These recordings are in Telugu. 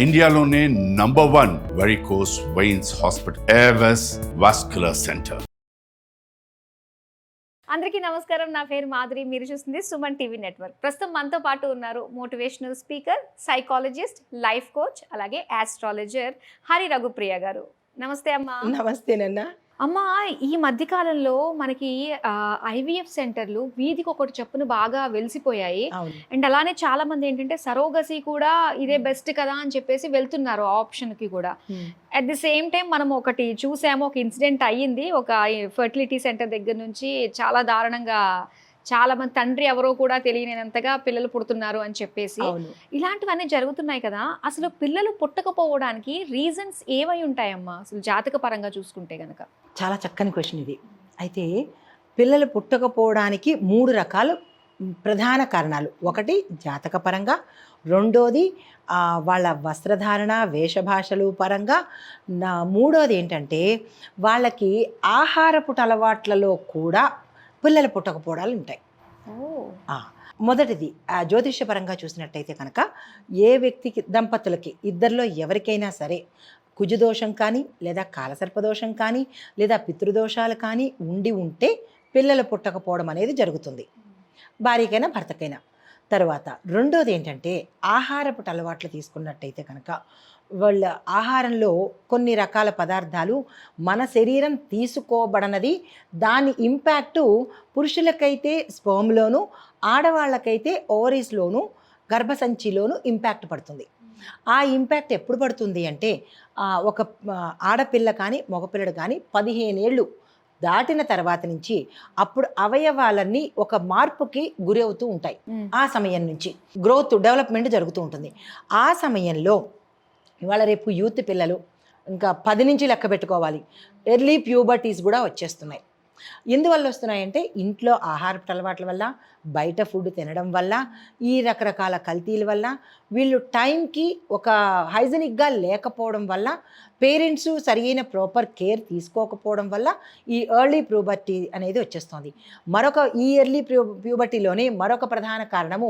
ఇండియాలోనే #1 varicose veins hospital Avis vascular centre. అందరికీ నమస్కారం. నా పేరు మాధురి. మీరు చూస్తుంది సుమన్ టీవీ నెట్వర్క్. ప్రస్తుతం మనతో పాటు ఉన్నారు motivational speaker, psychologist, life coach, అలాగే ఆస్ట్రాలజర్ హరి రఘుప్రియ గారు. నమస్తే అమ్మా. నమస్తేనన్నా. అమ్మ, ఈ మధ్యకాలంలో మనకి ఐవీఎఫ్ సెంటర్లు వీధికి ఒకటి చొప్పున బాగా వెలిసిపోయాయి. అండ్ అలానే చాలా మంది ఏంటంటే సరోగసీ కూడా ఇదే బెస్ట్ కదా అని చెప్పేసి వెళ్తున్నారు ఆప్షన్కి కూడా. అట్ ది సేమ్ టైం మనం ఒకటి చూసాము, ఒక ఇన్సిడెంట్ అయ్యింది ఒక ఫర్టిలిటీ సెంటర్ దగ్గర నుంచి. చాలా దారుణంగా చాలా మంది తండ్రి ఎవరో కూడా తెలియనంతగా పిల్లలు పుడుతున్నారు అని చెప్పేసి ఇలాంటివన్నీ జరుగుతున్నాయి కదా. అసలు పిల్లలు పుట్టకపోవడానికి రీజన్స్ ఏవై ఉంటాయమ్మా అసలు జాతక పరంగా చూసుకుంటే గనక? చాలా చక్కని క్వశ్చన్ ఇది. అయితే పిల్లలు పుట్టకపోవడానికి 3 రకాల ప్రధాన కారణాలు. ఒకటి జాతక పరంగా, రెండోది వాళ్ళ వస్త్రధారణ వేషభాషలు పరంగా, మూడోది ఏంటంటే వాళ్ళకి ఆహారపు అలవాట్లలో కూడా పిల్లలు పుట్టకపోవడాలు ఉంటాయి. మొదటిది జ్యోతిష్యపరంగా చూసినట్టయితే కనుక ఏ వ్యక్తికి దంపతులకి ఇద్దరిలో ఎవరికైనా సరే కుజుదోషం కానీ లేదా కాలసర్పదోషం కానీ లేదా పితృదోషాలు కానీ ఉంటే పిల్లలు పుట్టకపోవడం అనేది జరుగుతుంది, భార్యకైనా భర్తకైనా. తర్వాత రెండోది ఏంటంటే ఆహారపు అలవాట్లు తీసుకున్నట్టయితే కనుక వాళ్ళ ఆహారంలో కొన్ని రకాల పదార్థాలు మన శరీరం తీసుకోబడనది, దాని ఇంపాక్టు పురుషులకైతే స్పర్మ్లోను, ఆడవాళ్ళకైతే ఓవరీస్లోను, గర్భసంచిలోను ఇంపాక్ట్ పడుతుంది. ఆ ఇంపాక్ట్ ఎప్పుడు పడుతుంది అంటే ఒక ఆడపిల్ల కానీ మగపిల్లడు కానీ 15 ఏళ్ళు దాటిన తర్వాత నుంచి అప్పుడు అవయవాలన్నీ ఒక మార్పుకి గురి అవుతూ ఉంటాయి. ఆ సమయం నుంచి గ్రోత్ డెవలప్మెంట్ జరుగుతూ ఉంటుంది. ఆ సమయంలో ఇవాళ రేపు యూత్ పిల్లలు ఇంకా 10 నుంచి లెక్క పెట్టుకోవాలి, ఎర్లీ ప్యూబర్టీస్ కూడా వచ్చేస్తున్నాయి. ఎందువల్ల వస్తున్నాయంటే ఇంట్లో ఆహారపు అలవాట్ల వల్ల, బయట ఫుడ్ తినడం వల్ల, ఈ రకరకాల కల్తీల వల్ల, వీళ్ళు టైంకి ఒక హైజెనిక్గా లేకపోవడం వల్ల, పేరెంట్స్ సరియైన ప్రాపర్ కేర్ తీసుకోకపోవడం వల్ల ఈ ఎర్లీ ప్యూబర్టీ అనేది వచ్చేస్తుంది. ఈ ఎర్లీ ప్యూబర్టీలోనే మరొక ప్రధాన కారణము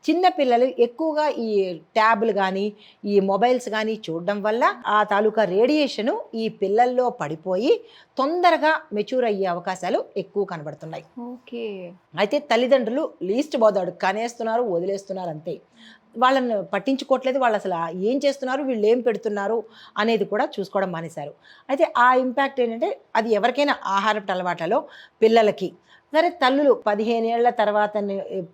చిన్నపిల్లలు ఎక్కువగా ఈ ట్యాబ్లు కానీ ఈ మొబైల్స్ కానీ చూడడం వల్ల ఆ తాలూకా రేడియేషను ఈ పిల్లల్లో పడిపోయి తొందరగా మెచ్యూర్ అయ్యే అవకాశాలు ఎక్కువ కనబడుతున్నాయి. ఓకే. అయితే తల్లిదండ్రులు లీస్ట్ బోదాడు కనేస్తున్నారు, వదిలేస్తున్నారు అంతే. వాళ్ళని పట్టించుకోవట్లేదు, వాళ్ళు అసలు ఏం చేస్తున్నారు, వీళ్ళు ఏం పెడుతున్నారు అనేది కూడా చూసుకోవడం మానేశారు. అయితే ఆ ఇంపాక్ట్ ఏంటంటే అది ఎవరికైనా ఆహారపు అలవాట్లలో పిల్లలకి సరే, తల్లులు 15 ఏళ్ల తర్వాత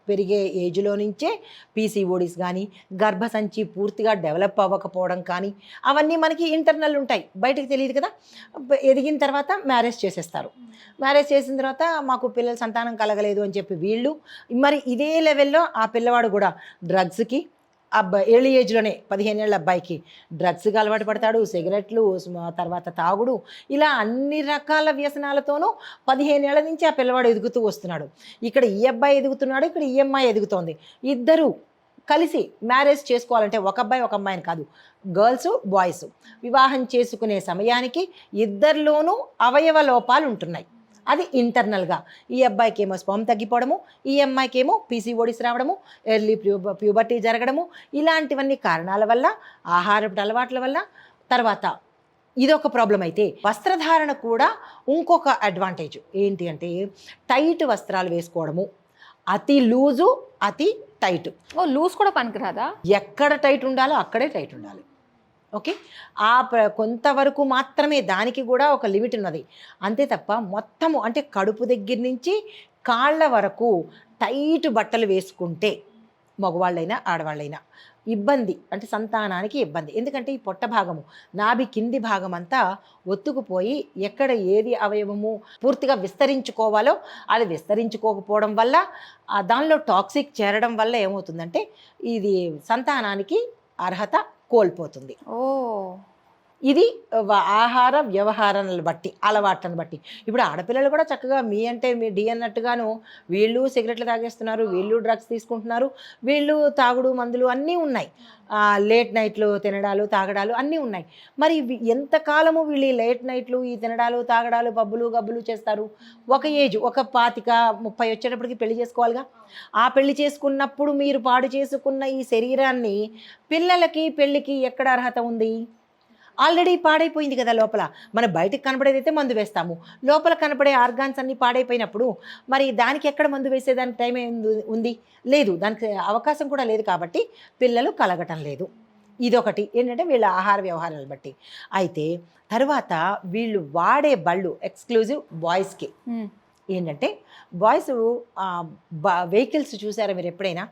పెరిగే ఏజ్లో నుంచే పీసీఓడీస్ కానీ, గర్భసంచి పూర్తిగా డెవలప్ అవ్వకపోవడం కానీ, అవన్నీ మనకి ఇంటర్నల్ ఉంటాయి, బయటకు తెలియదు కదా. ఎదిగిన తర్వాత మ్యారేజ్ చేసేస్తారు. మ్యారేజ్ చేసిన తర్వాత మాకు పిల్లల సంతానం కలగలేదు అని చెప్పి వీళ్ళు మరి ఇదే లెవెల్లో ఆ పిల్లవాడు కూడా డ్రగ్స్కి, ఎర్లీ ఏజ్లోనే 15 ఏళ్ళ అబ్బాయికి డ్రగ్స్కి అలవాటు పడతాడు, సిగరెట్లు, తర్వాత తాగుడు, ఇలా అన్ని రకాల వ్యసనాలతోనూ 15 ఏళ్ల నుంచి ఆ పిల్లవాడు ఎదుగుతూ వస్తున్నాడు. ఇక్కడ ఈ అబ్బాయి ఎదుగుతున్నాడు, ఇక్కడ ఈ అమ్మాయి ఎదుగుతోంది. ఇద్దరు కలిసి మ్యారేజ్ చేసుకోవాలంటే ఒక అబ్బాయి ఒక అమ్మాయిని కాదు, గర్ల్స్ బాయ్స్ వివాహం చేసుకునే సమయానికి ఇద్దరిలోనూ అవయవ లోపాలు ఉంటున్నాయి. అది ఇంటర్నల్గా ఈ అబ్బాయికి ఏమో స్పర్మ్ తగ్గిపోవడము, ఈ అమ్మాయికి ఏమో పీసీఓడీస్ రావడము, ఎర్లీ ప్యూబర్టీ జరగడము, ఇలాంటివన్నీ కారణాల వల్ల, ఆహారపు అలవాట్ల వల్ల. తర్వాత ఇదొక ప్రాబ్లం. అయితే వస్త్రధారణ కూడా ఇంకొక అడ్వాంటేజ్ ఏంటి అంటే టైట్ వస్త్రాలు వేసుకోవడము, అతి లూజు అతి టైట్. లూజ్ కూడా పనికిరాదా? ఎక్కడ టైట్ ఉండాలో అక్కడే టైట్ ఉండాలి. ఓకే, కొంతవరకు మాత్రమే, దానికి కూడా ఒక లిమిట్ ఉన్నది అంతే తప్ప మొత్తము అంటే కడుపు దగ్గర నుంచి కాళ్ళ వరకు టైట్ బట్టలు వేసుకుంటే మగవాళ్ళైనా ఆడవాళ్ళైనా ఇబ్బంది, అంటే సంతానానికి ఇబ్బంది. ఎందుకంటే ఈ పొట్ట భాగము, నాభి కింది భాగం అంతా ఒత్తుకుపోయి ఎక్కడ ఏది అవయవము పూర్తిగా విస్తరించుకోవాలో అది విస్తరించుకోకపోవడం వల్ల, దానిలో టాక్సిక్ చేరడం వల్ల ఏమవుతుందంటే ఇది సంతానానికి అర్హత కోల్పోతుంది. ఇది ఆహార వ్యవహారాలను బట్టి, అలవాట్లను బట్టి. ఇప్పుడు ఆడపిల్లలు కూడా చక్కగా మీ అంటే మీ డి అన్నట్టుగాను వీళ్ళు సిగరెట్లు తాగేస్తున్నారు, వీళ్ళు డ్రగ్స్ తీసుకుంటున్నారు, వీళ్ళు తాగుడు మందులు అన్నీ ఉన్నాయి, లేట్ నైట్లు తినడాలు తాగడాలు అన్నీ ఉన్నాయి. మరి ఎంతకాలము వీళ్ళు ఈ లేట్ నైట్లు ఈ తినడాలు తాగడాలు పబ్బులు గబ్బులు చేస్తారు? ఒక ఏజ్, ఒక 25-30 వచ్చేటప్పటికి పెళ్లి చేసుకోవాలిగా. ఆ పెళ్లి చేసుకున్నప్పుడు మీరు పాడు చేసుకున్న ఈ శరీరాన్ని పిల్లలకి పెళ్ళికి ఎక్కడ అర్హత ఉంది? ఆల్రెడీ పాడైపోయింది కదా లోపల. మన బయటకు కనపడేదైతే మందు వేస్తాము, లోపల కనపడే ఆర్గాన్స్ అన్నీ పాడైపోయినప్పుడు మరి దానికి ఎక్కడ మందు వేసేదానికి టైం ఉంది? లేదు, దానికి అవకాశం కూడా లేదు. కాబట్టి పిల్లలు కలగటం లేదు. ఇదొకటి ఏంటంటే వీళ్ళ ఆహార వ్యవహారాలు బట్టి. అయితే తర్వాత వీళ్ళు వాడే బళ్ళు ఎక్స్క్లూజివ్ బాయ్స్కి ఏంటంటే, బాయ్స్ వెహికల్స్ చూసారా మీరు ఎప్పుడైనా?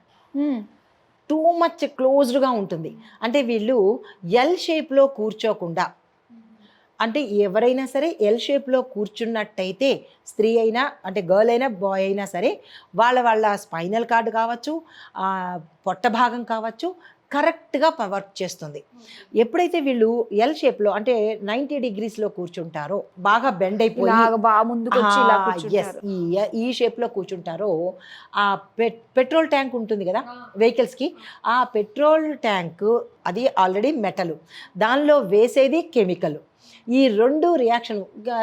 టూ మచ్ క్లోజ్డ్గా ఉంటుంది. అంటే వీళ్ళు ఎల్ షేప్లో కూర్చోకుండా, అంటే ఎవరైనా సరే ఎల్ షేప్లో కూర్చున్నట్టయితే స్త్రీ అయినా అంటే గర్ల్ అయినా బాయ్ అయినా సరే వాళ్ళ స్పైనల్ కార్డ్ కావచ్చు, పొట్ట భాగం కావచ్చు, కరెక్ట్గా వర్క్ చేస్తుంది. ఎప్పుడైతే వీళ్ళు ఎల్ షేప్లో అంటే 90 degreesలో కూర్చుంటారో, బాగా బెండ్ అయిపోయి ఈ షేప్లో కూర్చుంటారో, ఆ పెట్రోల్ ట్యాంక్ ఉంటుంది కదా వెహికల్స్కి, ఆ పెట్రోల్ ట్యాంక్ అది ఆల్రెడీ మెటల్, దానిలో వేసేది కెమికల్. ఈ రెండు రియాక్షన్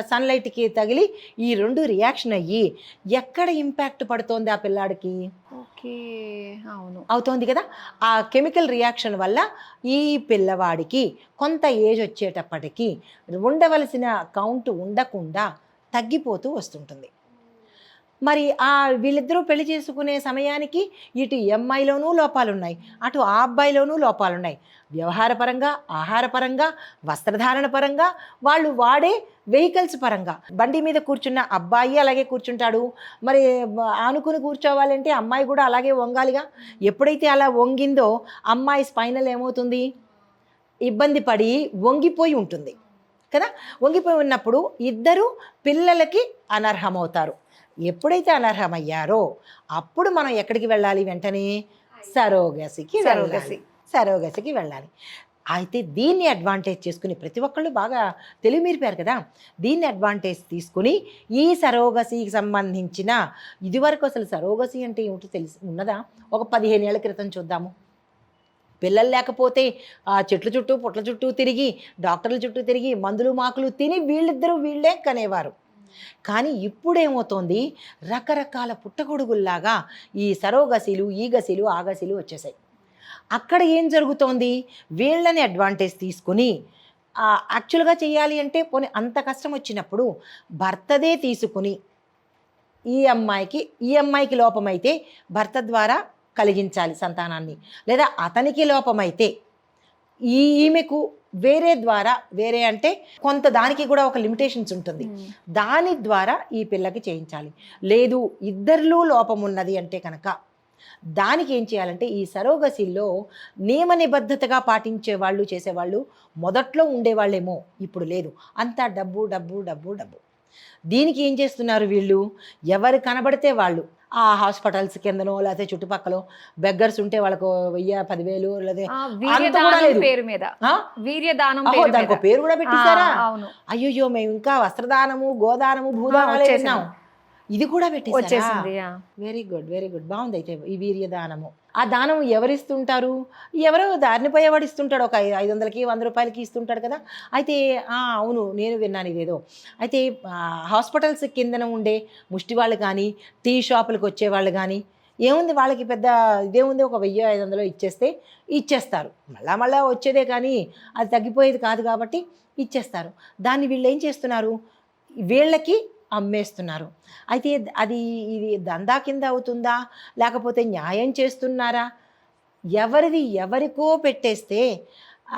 సన్లైట్కి తగిలి ఈ రెండు రియాక్షన్ అయ్యి ఎక్కడ ఇంపాక్ట్ పడుతోంది ఆ పిల్లాడికి? అవును, అవుతోంది కదా. ఆ కెమికల్ రియాక్షన్ వల్ల ఈ పిల్లవాడికి కొంత ఏజ్ వచ్చేటప్పటికి ఉండవలసిన కౌంట్ ఉండకుండా తగ్గిపోతూ వస్తుంటుంది. మరి వీళ్ళిద్దరూ పెళ్లి చేసుకునే సమయానికి ఇటు అమ్మాయిలోనూ లోపాలున్నాయి, అటు ఆ అబ్బాయిలోనూ లోపాలున్నాయి. వ్యవహారపరంగా, ఆహారపరంగా, వస్త్రధారణ పరంగా, వాళ్ళు వాడే వెహికల్స్ పరంగా. బండి మీద కూర్చున్న అబ్బాయి అలాగే కూర్చుంటాడు, మరి ఆనుకుని కూర్చోవాలంటే అమ్మాయి కూడా అలాగే వంగాలిగా. ఎప్పుడైతే అలా వంగిందో అమ్మాయి స్పైనల్ ఏమవుతుంది? ఇబ్బంది పడి వంగిపోయి ఉంటుంది కదా. వంగిపోయి ఉన్నప్పుడు ఇద్దరు పిల్లలకి అనర్హమవుతారు. ఎప్పుడైతే అనర్హమయ్యారో అప్పుడు మనం ఎక్కడికి వెళ్ళాలి? వెంటనే సరోగసికి వెళ్ళాలి. అయితే దీన్ని అడ్వాంటేజ్ చేసుకుని ప్రతి ఒక్కళ్ళు బాగా తెలివి మీరిపారు కదా. దీన్ని అడ్వాంటేజ్ తీసుకుని ఈ సరోగసికి సంబంధించిన, ఇదివరకు అసలు సరోగసి అంటే ఏమిటో ఉన్నదా? ఒక 15 ఏళ్ల క్రితం చూద్దాము. పిల్లలు లేకపోతే చెట్ల చుట్టూ పుట్ల చుట్టూ తిరిగి, డాక్టర్ల చుట్టూ తిరిగి, మందులు మాకులు తిని వీళ్ళే కనేవారు. కానీ ఇప్పుడేమవుతోంది? రకరకాల పుట్టగొడుగుల్లాగా ఈ సరోగసిలు, ఈ గసిలు, ఆ గసిలు వచ్చేసాయి. అక్కడ ఏం జరుగుతోంది? వీళ్ళని అడ్వాంటేజ్ తీసుకుని యాక్చువల్గా చేయాలి అంటే పోనీ అంత కష్టం వచ్చినప్పుడు భర్తదే తీసుకుని ఈ అమ్మాయికి లోపమైతే భర్త ద్వారా కలిగించాలి సంతానాన్ని, లేదా అతనికి లోపమైతే ఈమెకు వేరే అంటే కొంత దానికి కూడా ఒక లిమిటేషన్స్ ఉంటుంది, దాని ద్వారా ఈ పిల్లకి చేయించాలి. లేదు ఇద్దరిలో లోపం ఉన్నది అంటే కనుక దానికి ఏం చేయాలంటే ఈ సరోగసిల్లో నియమ నిబద్ధతగా పాటించేవాళ్ళు, చేసేవాళ్ళు మొదట్లో ఉండేవాళ్ళేమో, ఇప్పుడు లేదు. అంతా డబ్బు డబ్బు డబ్బు డబ్బు. దీనికి ఏం చేస్తున్నారు వీళ్ళు? ఎవరు కనబడితే వాళ్ళు ఆ హాస్పిటల్స్ కిందనో లేకపోతే చుట్టుపక్కల బెగ్గర్స్ ఉంటే వాళ్ళకు 1000-10,000 దానికి పేరు కూడా పెట్టేశారా? అయ్యో మేము ఇంకా వస్త్రదానము, గోదానము, భూదానాలు విన్నాం, ఇది కూడా పెట్టేసేసింది. వెరీ గుడ్, వెరీ గుడ్, బాగుంది. అయితే ఈ వీర్యదానము, ఆ దానం ఎవరిస్తుంటారు? ఎవరో దారిని పోయేవాడు ఇస్తుంటాడు, ఒక 500కి 100 రూపాయలకి ఇస్తుంటాడు కదా. అయితే అవును నేను విన్నాను ఇదేదో. అయితే హాస్పిటల్స్ కిందన ఉండే ముష్టి వాళ్ళు కానీ, టీ షాపులకు వచ్చేవాళ్ళు కానీ ఏముంది, వాళ్ళకి పెద్ద ఇదేముంది, ఒక 1000-500 ఇచ్చేస్తారు. మళ్ళా వచ్చేదే కానీ అది తగ్గిపోయేది కాదు కాబట్టి ఇచ్చేస్తారు. దాన్ని వీళ్ళు ఏం చేస్తున్నారు? వీళ్ళకి అమ్మేస్తున్నారు. అయితే ఇది దందా కింద అవుతుందా, లేకపోతే న్యాయం చేస్తున్నారా? ఎవరికో పెట్టేస్తే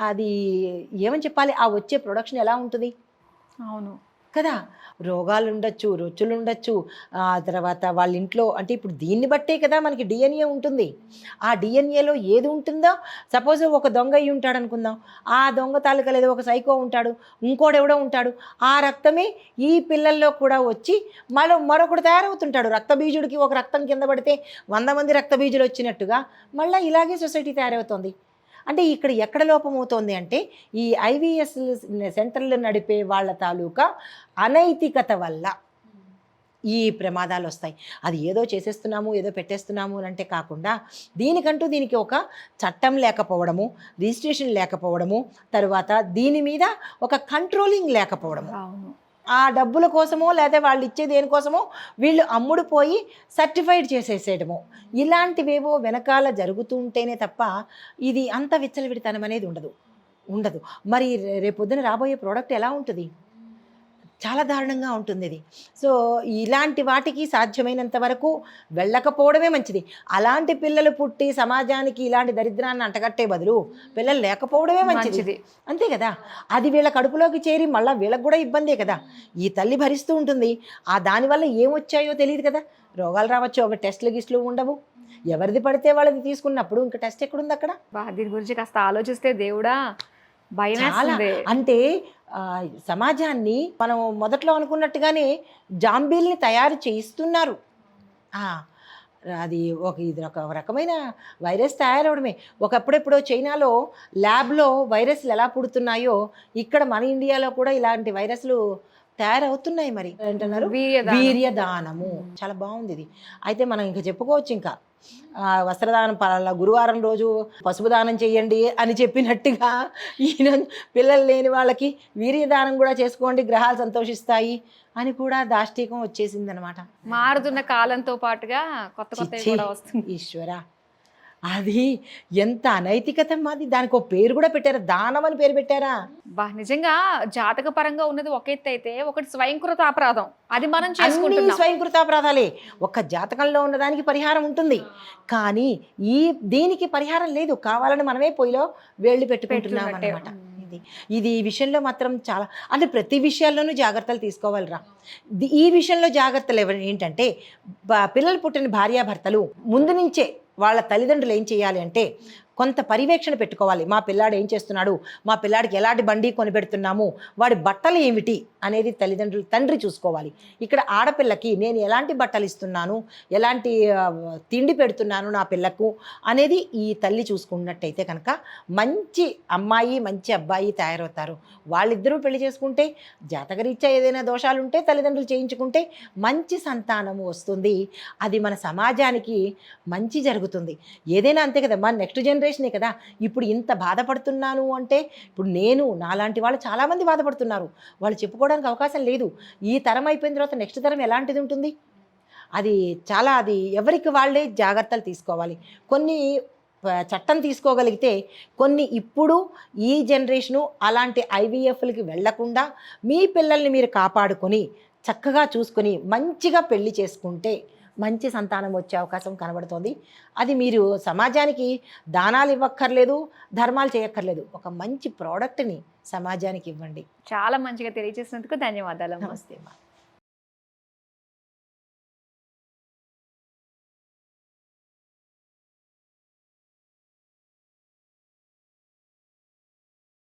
అది ఏమని చెప్పాలి? ఆ వచ్చే ప్రొడక్షన్ ఎలా ఉంటుంది? అవును కదా. రోగాలు ఉండొచ్చు, రుచులు ఉండొచ్చు, తర్వాత వాళ్ళ ఇంట్లో అంటే ఇప్పుడు దీన్ని బట్టే కదా మనకి డిఎన్ఏ ఉంటుంది. ఆ డిఎన్ఏలో ఏది ఉంటుందో, సపోజ్ ఒక దొంగ అయి ఉంటాడు అనుకుందాం, ఆ దొంగ తాలూకా లేదా ఒక సైకో ఉంటాడు, ఇంకోడెవడో ఉంటాడు, ఆ రక్తమే ఈ పిల్లల్లో కూడా వచ్చి మరొకడు తయారవుతుంటాడు. రక్తబీజుడికి ఒక రక్తం కింద పడితే 100 మంది రక్తబీజులు వచ్చినట్టుగా మళ్ళీ ఇలాగే సొసైటీ తయారవుతుంది. అంటే ఇక్కడ ఎక్కడ లోపం అవుతోంది అంటే ఈ ఐవీఎస్ సెంటర్లు నడిపే వాళ్ళ తాలూకా అనైతికత వల్ల ఈ ప్రమాదాలు వస్తాయి. అది ఏదో చేసేస్తున్నాము, ఏదో పెట్టేస్తున్నాము అంటే కాకుండా దీనికి ఒక చట్టం లేకపోవడము, రిజిస్ట్రేషన్ లేకపోవడము, తర్వాత దీని మీద ఒక కంట్రోలింగ్ లేకపోవడము, ఆ డబ్బుల కోసమో లేదా వాళ్ళు ఇచ్చే దేనికోసమో వీళ్ళు అమ్ముడు పోయి సర్టిఫైడ్ చేసేసేయడము, ఇలాంటివేవో వెనకాల జరుగుతుంటేనే తప్ప ఇది అంత విచ్చలవిడితనం అనేది ఉండదు. మరి రేపొద్దున రాబోయే ప్రోడక్ట్ ఎలా ఉంటుంది? చాలా దారుణంగా ఉంటుంది ఇది. సో ఇలాంటి వాటికి సాధ్యమైనంత వరకు వెళ్ళకపోవడమే మంచిది. అలాంటి పిల్లలు పుట్టి సమాజానికి ఇలాంటి దరిద్రాన్ని అంటగట్టే బదులు పిల్లలు లేకపోవడమే మంచిది. అంతే కదా. అది వీళ్ళ కడుపులోకి చేరి మళ్ళీ వీళ్ళకి కూడా ఇబ్బందే కదా. ఈ తల్లి భరిస్తూ ఉంటుంది, ఆ దానివల్ల ఏమొచ్చాయో తెలియదు కదా. రోగాలు రావచ్చు, ఒక టెస్టులు గిస్టులు ఉండవు. ఎవరిది పడితే వాళ్ళది తీసుకున్నప్పుడు ఇంకా టెస్ట్ ఎక్కడుంది అక్కడ? దీని గురించి కాస్త ఆలోచిస్తే దేవుడా చాలా. అంటే సమాజాన్ని మనం మొదట్లో అనుకున్నట్టుగానే జాంబీల్ని తయారు చేయిస్తున్నారు. అది ఇది ఒక రకమైన వైరస్ తయారవడమే. ఒకప్పుడెప్పుడో చైనాలో ల్యాబ్లో వైరస్లు ఎలా పుడుతున్నాయో ఇక్కడ మన ఇండియాలో కూడా ఇలాంటి వైరస్లు తయారవుతున్నాయి. మరి అంటున్నారు వీర్యదానము. చాలా బాగుంది ఇది. అయితే మనం ఇంకా చెప్పుకోవచ్చు, ఇంకా వస్త్రదానం గురువారం రోజు పసుపు దానం చేయండి అని చెప్పినట్టుగా ఈయన పిల్లలు లేని వాళ్ళకి వీర్యదానం కూడా చేసుకోండి, గ్రహాలు సంతోషిస్తాయి అని కూడా దాష్టీకం వచ్చేసింది అనమాట. మారుతున్న కాలంతో పాటుగా కొత్త ఈశ్వర, అది ఎంత అనైతికత మాది. దానికి ఒక పేరు కూడా పెట్టారా, దానం అని పేరు పెట్టారా? నిజంగా జాతక పరంగా ఉన్నది ఒక ఎత్తు అయితే ఒకటి స్వయంకృత అపరాధం, అది మనం చేసుకుంటున్నాం. స్వయంకృత అపరాధాలే. ఒక జాతకంలో ఉన్నదానికి పరిహారం ఉంటుంది, కానీ దీనికి పరిహారం లేదు. కావాలని మనమే పొయ్యిలో వేళ్ళు పెట్టుకుంటున్నాం అన్నమాట. ఇది ఈ విషయంలో మాత్రం చాలా, అంటే ప్రతి విషయాల్లోనూ జాగ్రత్తలు తీసుకోవాలిరా. ఈ విషయంలో జాగ్రత్తలు ఏంటంటే పిల్లలు పుట్టిన భార్యాభర్తలు ముందు నుంచే వాళ్ళ తల్లిదండ్రులు ఏం చేయాలి అంటే కొంత పర్యవేక్షణ పెట్టుకోవాలి. మా పిల్లాడు ఏం చేస్తున్నాడు, మా పిల్లాడికి ఎలాంటి బండి కొనిపెడుతున్నాము, వాడి బట్టలు ఏమిటి అనేది తండ్రి చూసుకోవాలి. ఇక్కడ ఆడపిల్లకి నేను ఎలాంటి బట్టలు ఇస్తున్నాను, ఎలాంటి తిండి పెడుతున్నాను నా పిల్లకు అనేది ఈ తల్లి చూసుకున్నట్టయితే కనుక మంచి అమ్మాయి మంచి అబ్బాయి తయారవుతారు. వాళ్ళిద్దరూ పెళ్లి చేసుకుంటే జాతకరీత్యా ఏదైనా దోషాలు ఉంటే తల్లిదండ్రులు చేయించుకుంటే మంచి సంతానము వస్తుంది. అది మన సమాజానికి మంచి జరుగుతుంది. ఏదైనా అంతే కదా, మన నెక్స్ట్ జనరేషనే కదా. ఇప్పుడు ఇంత బాధపడుతున్నాను అంటే ఇప్పుడు నాలాంటి వాళ్ళు చాలామంది బాధపడుతున్నారు. వాళ్ళు చెప్పుకోవడానికి అవకాశం లేదు. ఈ తరం అయిపోయిన తర్వాత నెక్స్ట్ తరం ఎలాంటిది ఉంటుంది? అది ఎవరికి వాళ్ళే జాగ్రత్తలు తీసుకోవాలి. కొన్ని చట్టం తీసుకోగలిగితే కొన్ని ఇప్పుడు ఈ జనరేషను అలాంటి ఐవీఎఫ్లకి వెళ్లకుండా మీ పిల్లల్ని మీరు కాపాడుకొని చక్కగా చూసుకొని మంచిగా పెళ్లి చేసుకుంటే మంచి సంతానం వచ్చే అవకాశం కనబడుతోంది. అది మీరు సమాజానికి దానాలు ఇవ్వక్కర్లేదు, ధర్మాలు చేయక్కర్లేదు, ఒక మంచి ప్రోడక్ట్ని సమాజానికి ఇవ్వండి. చాలా మంచిగా తెలియజేసినందుకు ధన్యవాదాలు. నమస్తే.